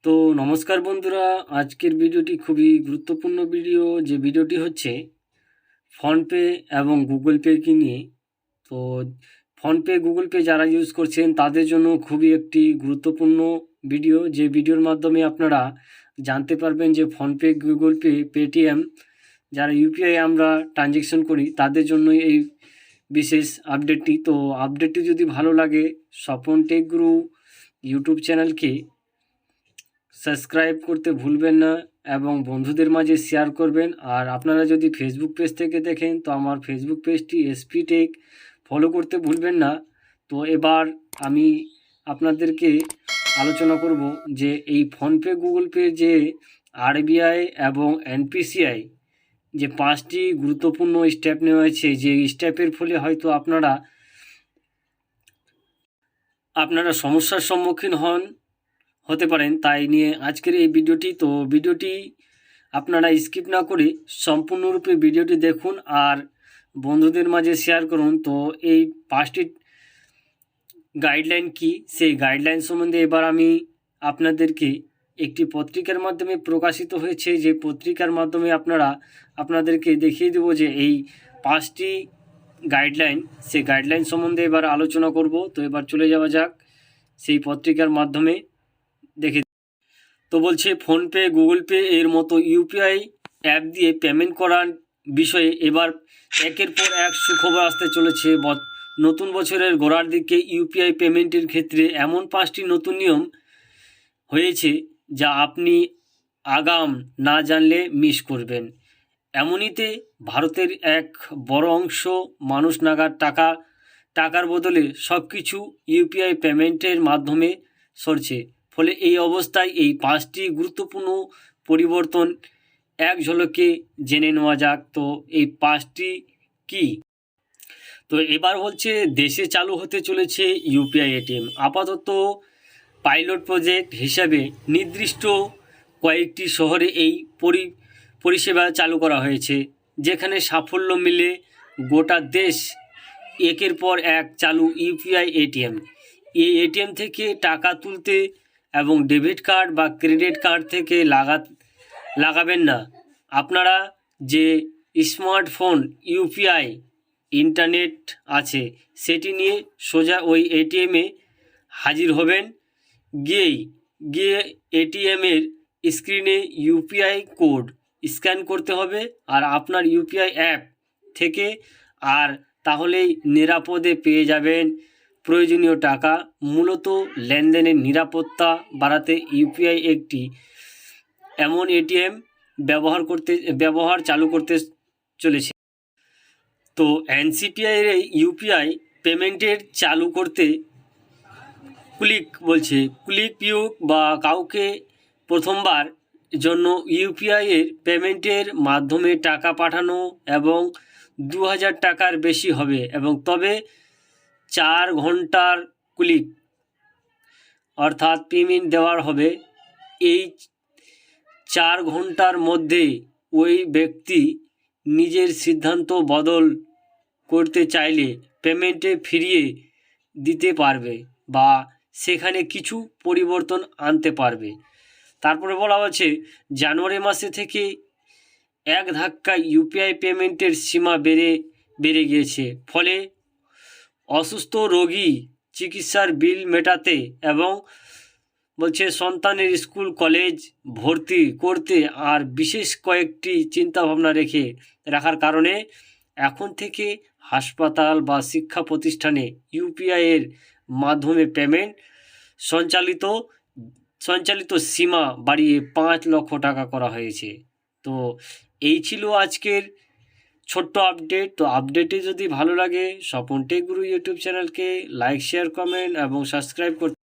তো নমস্কার বন্ধুরা, আজকের ভিডিওটি খুবই গুরুত্বপূর্ণ ভিডিও। যে ভিডিওটি হচ্ছে ফোনপে এবং গুগল পেকে নিয়ে। তো ফোনপে গুগল পে যারা ইউজ করছেন তাদের জন্য খুবই একটি গুরুত্বপূর্ণ ভিডিও, যে ভিডিওর মাধ্যমে আপনারা জানতে পারবেন যে ফোনপে গুগল পে পেটিএম যারা ইউপিআই আমরা ট্রানজ্যাকশন করি তাদের জন্য এই বিশেষ আপডেটটি। তো আপডেটটি যদি ভালো লাগে স্বপন টেক গুরু ইউটিউব চ্যানেলকে সাবস্ক্রাইব করতে ভুলবেন না এবং বন্ধুদের মাঝে শেয়ার করবেন। আর আপনারা যদি ফেসবুক পেজ থেকে দেখেন তো আমার ফেসবুক পেজটি এসপি টেক ফলো করতে ভুলবেন না। তো এবার আমি আপনাদেরকে আলোচনা করব যে এই ফোনপে গুগল পে যে আরবিআই এবং এনপিসিআই যে 5টি গুরুত্বপূর্ণ স্টেপ নেওয়া হয়েছে, যে স্টেপের ফলে হয়তো আপনারা সমস্যার সম্মুখীন হতে পারেন, তাই নিয়ে আজকের এই ভিডিওটি। তো ভিডিওটি আপনারা স্কিপ না করে সম্পূর্ণরূপে ভিডিওটি দেখুন আর বন্ধুদের মাঝে শেয়ার করুন। তো এই 5টি গাইডলাইন কি, সেই গাইডলাইন সম্বন্ধে এবার আমি আপনাদেরকে একটি পত্রিকার মাধ্যমে প্রকাশিত হয়েছে, যে পত্রিকার মাধ্যমে আপনাদেরকে দেখিয়ে দেব যে এই 5টি গাইডলাইন, সেই গাইডলাইন সম্বন্ধে এবার আলোচনা করব। তো এবার চলে যাওয়া যাক সেই পত্রিকার মাধ্যমে দেখে। তো বলছে ফোনপে গুগল পে এর মতো ইউপিআই অ্যাপ দিয়ে পেমেন্ট করার বিষয়ে এবার একের পর এক সুখবর আসতে চলেছে। নতুন বছরের গোড়ার দিকে ইউপিআই পেমেন্টের ক্ষেত্রে এমন 5টি নতুন নিয়ম হয়েছে যা আপনি আগাম না জানলে মিস করবেন। এমনিতে ভারতের এক বড় অংশ মানুষ নাগাদ টাকার বদলে সব কিছু ইউপিআই পেমেন্টের মাধ্যমে সরছে। ফলে এই অবস্থায় এই 5টি গুরুত্বপূর্ণ পরিবর্তন এক ঝলকে জেনে নেওয়া যাক। তো এই 5টি কি? তো এবার বলছে দেশে চালু হতে চলেছে ইউপিআই এটিএম। আপাতত পাইলট প্রজেক্ট হিসাবে নির্দিষ্ট কয়েকটি শহরে এই পরিষেবা চালু করা হয়েছে, যেখানে সাফল্য মিলে গোটা দেশ একের পর এক চালু ইউপিআই এটিএম। এই এটিএম থেকে টাকা তুলতে এবং ডেবিট কার্ড বা ক্রেডিট কার্ড থেকে লাগাবেন না। আপনারা যে স্মার্টফোন ইউপিআই ইন্টারনেট আছে সেটি নিয়ে সোজা ওই এটিএমে হাজির হবেন। গিয়ে এটিএমের স্ক্রিনে ইউপিআই কোড স্ক্যান করতে হবে আর আপনার ইউপিআই অ্যাপ থেকে, আর তাহলেই নিরাপদে পেয়ে যাবেন প্রয়োজনীয় টাকা। মূলত লেনদেনের নিরাপত্তা বাড়াতে ইউপিআই একটি এমন এটিএম ব্যবহার চালু করতে চলেছে। তো এনপিসিআই এর ইউপিআই পেমেন্টের চালু করতে ক্লিক বা কাউকে প্রথমবার জন্য ইউপিআই এর পেমেন্টের মাধ্যমে টাকা পাঠানো এবং 2000 টাকার বেশি হবে, এবং তবে 4 ঘন্টার ক্লিক অর্থাৎ পেমেন্ট দেওয়ার হবে। এই 4 ঘন্টার মধ্যে ওই ব্যক্তি নিজের সিদ্ধান্ত বদল করতে চাইলে পেমেন্টে ফিরিয়ে দিতে পারবে বা সেখানে কিছু পরিবর্তন আনতে পারবে। তারপরে বলা হচ্ছে জানুয়ারি মাসে থেকে এক ধাক্কায় ইউপিআই পেমেন্টের সীমা বেড়ে গিয়েছে। ফলে অসুস্থ রোগী চিকিৎসার বিল মেটাতে এবং বলছে সন্তানের স্কুল কলেজ ভর্তি করতে আর বিশেষ কয়েকটি চিন্তাভাবনা রাখার কারণে এখন থেকে হাসপাতাল বা শিক্ষা প্রতিষ্ঠানে ইউপিআই এর মাধ্যমে পেমেন্ট সঞ্চালিত সীমা বাড়িয়ে 5 লক্ষ টাকা করা হয়েছে। তো এই ছিল আজকের ছোট্ট আপডেট। তো আপডেটে যদি ভালো লাগে স্বপন টেক গুরু ইউটিউব চ্যানেলকে লাইক শেয়ার কমেন্ট এবং সাবস্ক্রাইব করতে